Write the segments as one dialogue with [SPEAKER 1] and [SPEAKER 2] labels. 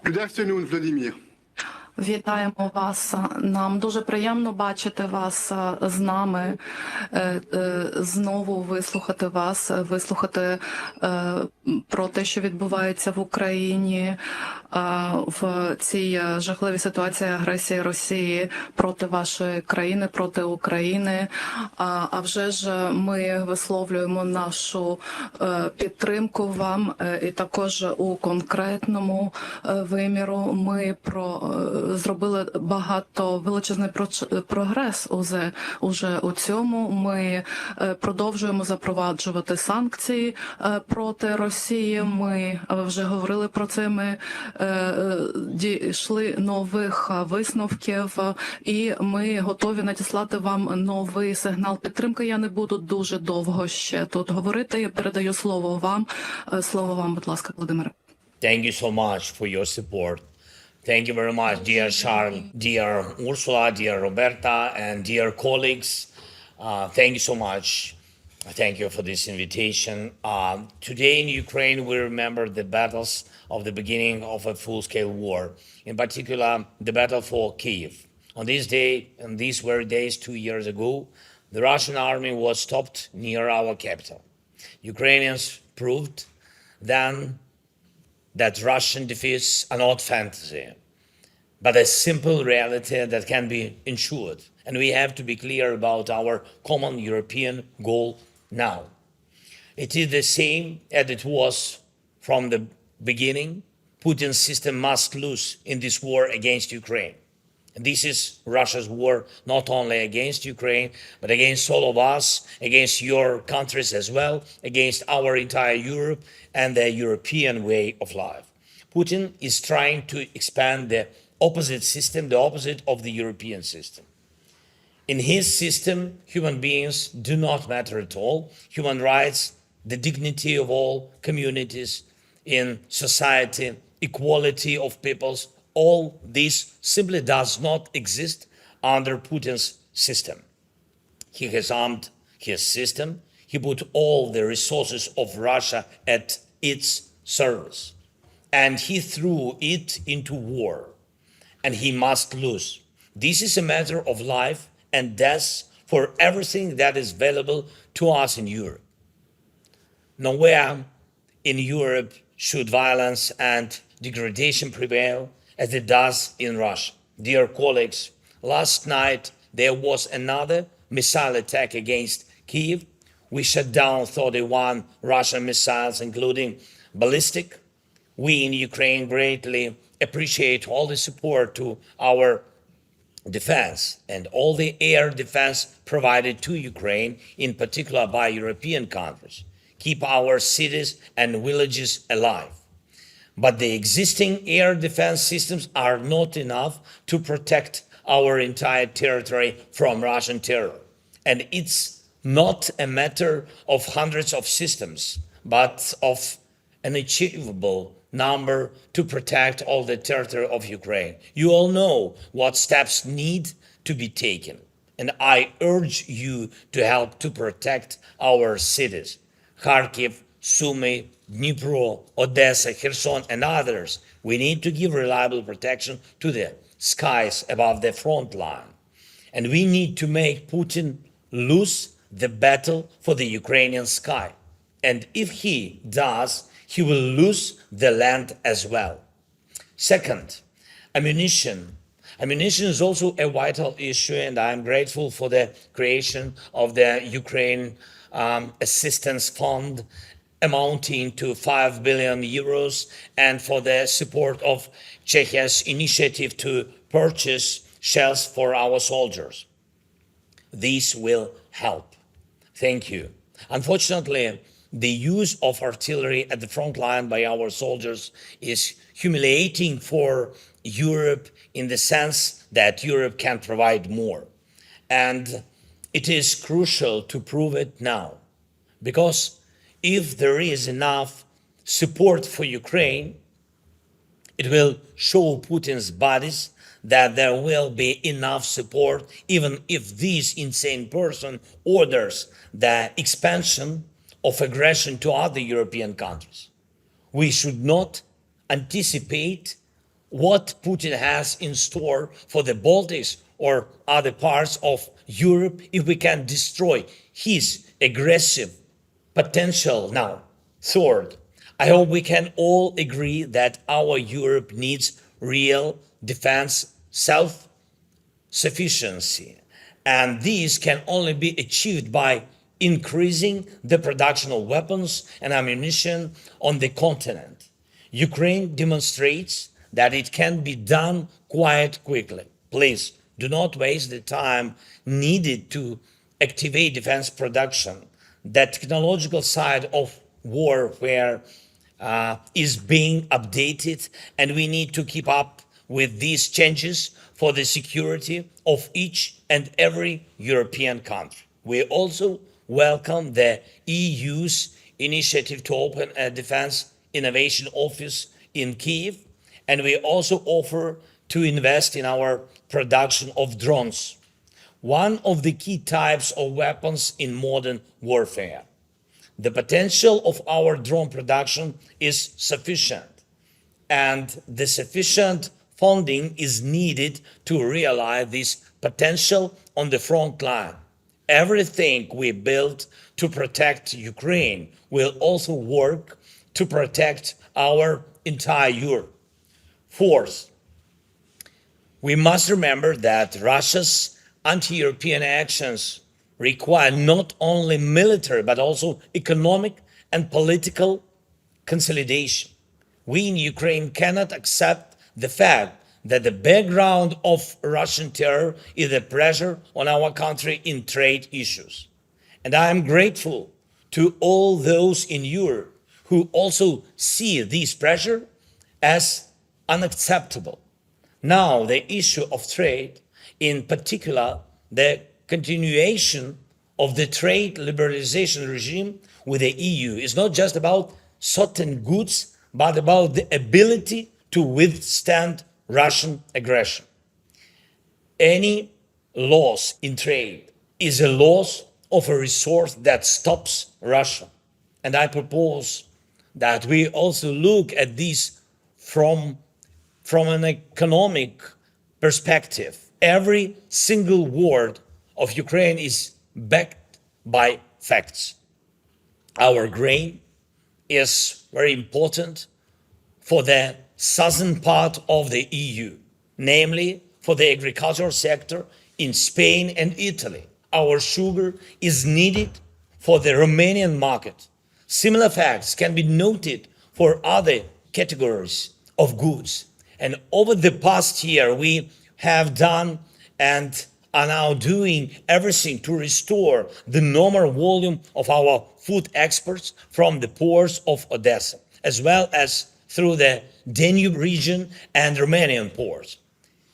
[SPEAKER 1] Good afternoon, Vladimir.
[SPEAKER 2] Вітаємо вас. Нам дуже приємно бачити вас з нами, знову вислухати вас, вислухати про те, що відбувається в Україні в цій жахливій ситуації агресії Росії проти вашої країни, проти України. А вже ж ми висловлюємо нашу підтримку вам, і також у конкретному виміру ми зробили величезний прогрес уже у цьому. Ми продовжуємо запроваджувати санкції проти Росії. Ми вже говорили про це. Ми дійшли нових висновків, і ми готові надіслати вам новий сигнал підтримки. Я не буду дуже довго ще тут говорити. Я передаю слово вам. Слово вам, будь ласка, Володимире.
[SPEAKER 3] Thank you so much for your support. Thank you very much, dear Charles, dear Ursula, dear Roberta, and dear colleagues. Thank you so much. Thank you for this invitation. Today in Ukraine, we remember the battles of the beginning of a full-scale war, in particular, the battle for Kyiv. On this day, and these very days 2 years ago, the Russian army was stopped near our capital. Ukrainians proved then that Russian defeats are not fantasy, but a simple reality that can be ensured. And we have to be clear about our common European goal now. It is the same as it was from the beginning. Putin's system must lose in this war against Ukraine. And this is Russia's war not only against Ukraine, but against all of us, against your countries as well, against our entire Europe and the European way of life. Putin is trying to expand the opposite system, the opposite of the European system. In his system, human beings do not matter at all. Human rights, the dignity of all communities in society, equality of peoples, all this simply does not exist under Putin's system. He has armed his system. He put all the resources of Russia at its service. And he threw it into war. And he must lose. This is a matter of life and death for everything that is available to us in Europe. Nowhere in Europe should violence and degradation prevail as it does in Russia. Dear colleagues, last night there was another missile attack against Kyiv. We shut down 31 Russian missiles, including ballistic. We in Ukraine greatly appreciate all the support to our defense and all the air defense provided to Ukraine, in particular by European countries. Keep our cities and villages alive. But the existing air defense systems are not enough to protect our entire territory from Russian terror. And it's not a matter of hundreds of systems, but of an achievable number to protect all the territory of Ukraine. You all know what steps need to be taken. And I urge you to help to protect our cities. Kharkiv, Sumy, Dnipro, Odessa, Kherson, and others. We need to give reliable protection to the skies above the front line. And we need to make Putin lose the battle for the Ukrainian sky. And if he does, he will lose the land as well. Second, ammunition. Ammunition is also a vital issue, and I'm grateful for the creation of the Ukraine Assistance Fund amounting to 5 billion euros, and for the support of Czechia's initiative to purchase shells for our soldiers. This will help. Thank you. Unfortunately, the use of artillery at the front line by our soldiers is humiliating for Europe in the sense that Europe can provide more. And it is crucial to prove it now, because if there is enough support for Ukraine, it will show Putin's bodies that there will be enough support, even if this insane person orders the expansion of aggression to other European countries. We should not anticipate what Putin has in store for the Baltics or other parts of Europe if we can destroy his aggressive potential now. Third, I hope we can all agree that our Europe needs real defense self-sufficiency. And these can only be achieved by increasing the production of weapons and ammunition on the continent. Ukraine demonstrates that it can be done quite quickly. Please do not waste the time needed to activate defense production. The technological side of warfare is being updated, and we need to keep up with these changes for the security of each and every European country. We also welcome the EU's initiative to open a defense innovation office in Kyiv, and we also offer to invest in our production of drones, one of the key types of weapons in modern warfare. The potential of our drone production is sufficient, and the sufficient funding is needed to realize this potential on the front line. Everything we build to protect Ukraine will also work to protect our entire Europe. Fourth, we must remember that Russia's anti-European actions require not only military but also economic and political consolidation. We in Ukraine cannot accept the fact that the background of Russian terror is the pressure on our country in trade issues. And I am grateful to all those in Europe who also see this pressure as unacceptable. Now, the issue of trade, in particular, the continuation of the trade liberalization regime with the EU, is not just about certain goods, but about the ability to withstand Russian aggression. Any loss in trade is a loss of a resource that stops Russia. And I propose that we also look at this from an economic perspective. Every single word of Ukraine is backed by facts. Our grain is very important for the southern part of the EU, namely for the agricultural sector in Spain and Italy. Our sugar is needed for the Romanian market. Similar facts can be noted for other categories of goods. And over the past year, we have done and are now doing everything to restore the normal volume of our food exports from the ports of Odessa, as well as through the Danube region and Romanian ports.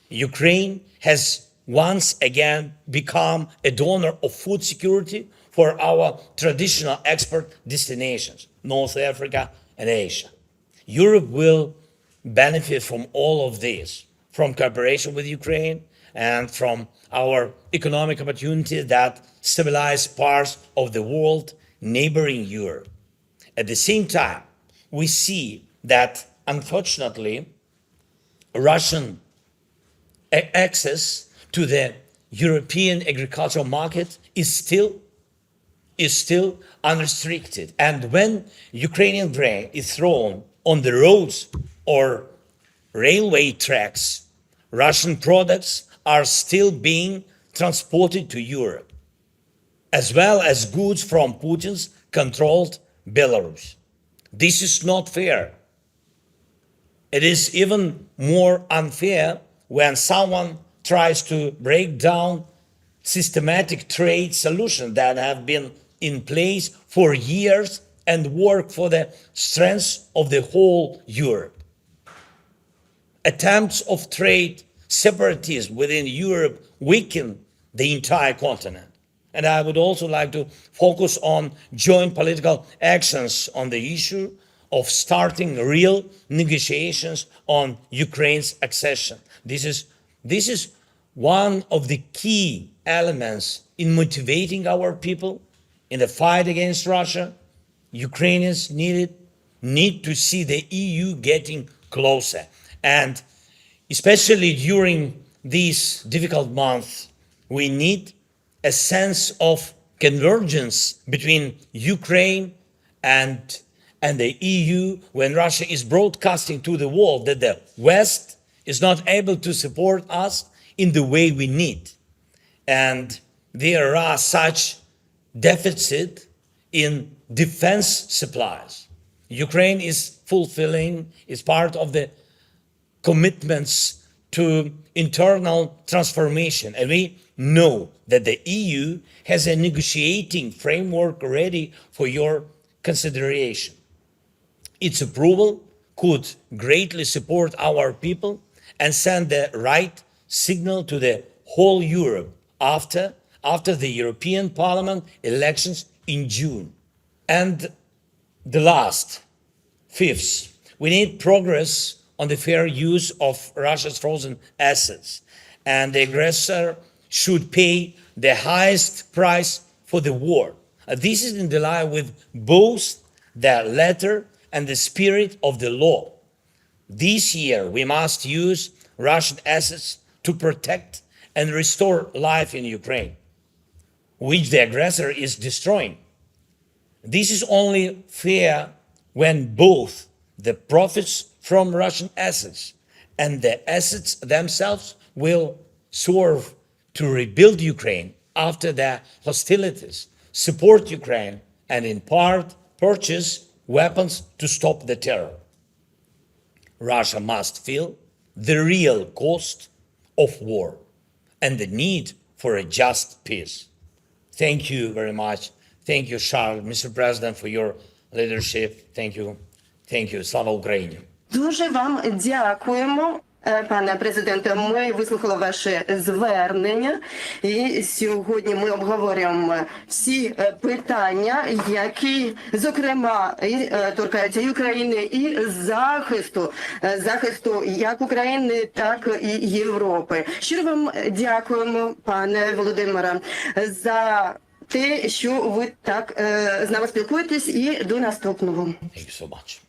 [SPEAKER 3] Ukraine has once again become a donor of food security for our traditional export destinations, North Africa and Asia. Europe will benefit from all of this, from cooperation with Ukraine and from our economic opportunities that stabilize parts of the world neighboring Europe. At the same time, we see that, unfortunately, Russian access to the European agricultural market is still unrestricted. And when Ukrainian grain is thrown on the roads or railway tracks, Russian products are still being transported to Europe, as well as goods from Putin's controlled Belarus. This is not fair. It is even more unfair when someone tries to break down systematic trade solutions that have been in place for years and work for the strength of the whole Europe. Attempts of trade separatism within Europe weaken the entire continent. And I would also like to focus on joint political actions on the issue of starting real negotiations on Ukraine's accession. This is one of the key elements in motivating our people in the fight against Russia. Ukrainians need to see the EU getting closer. And Especially during these difficult months, we need a sense of convergence between Ukraine and the EU when Russia is broadcasting to the world that the West is not able to support us in the way we need. And there are such deficit in defense supplies. Ukraine is fulfilling, is part of the commitments to internal transformation. And we know that the EU has a negotiating framework ready for your consideration. Its approval could greatly support our people and send the right signal to the whole Europe after the European Parliament elections in June. And the last, fifth, we need progress on the fair use of Russia's frozen assets, and the aggressor should pay the highest price for the war. This is in line with both the letter and the spirit of the law. This year, we must use Russian assets to protect and restore life in Ukraine, which the aggressor is destroying. This is only fair when both the profits from Russian assets and the assets themselves will serve to rebuild Ukraine after the hostilities, support Ukraine, and in part purchase weapons to stop the terror. Russia must feel the real cost of war and the need for a just peace. Thank you very much. Thank you, Charles, Mr. President, for your leadership. Thank you. Thank you. Slava Ukraini.
[SPEAKER 1] Дуже вам дякуємо, пане президенте. Ми вислухали ваше звернення, і сьогодні ми обговорюємо всі питання, які, зокрема, торкаються і України, і захисту як України, так і Європи. Щиро вам дякуємо, пане Володимире, за те, що ви так з нами спілкуєтесь, і до наступного.
[SPEAKER 3] Thank you so much.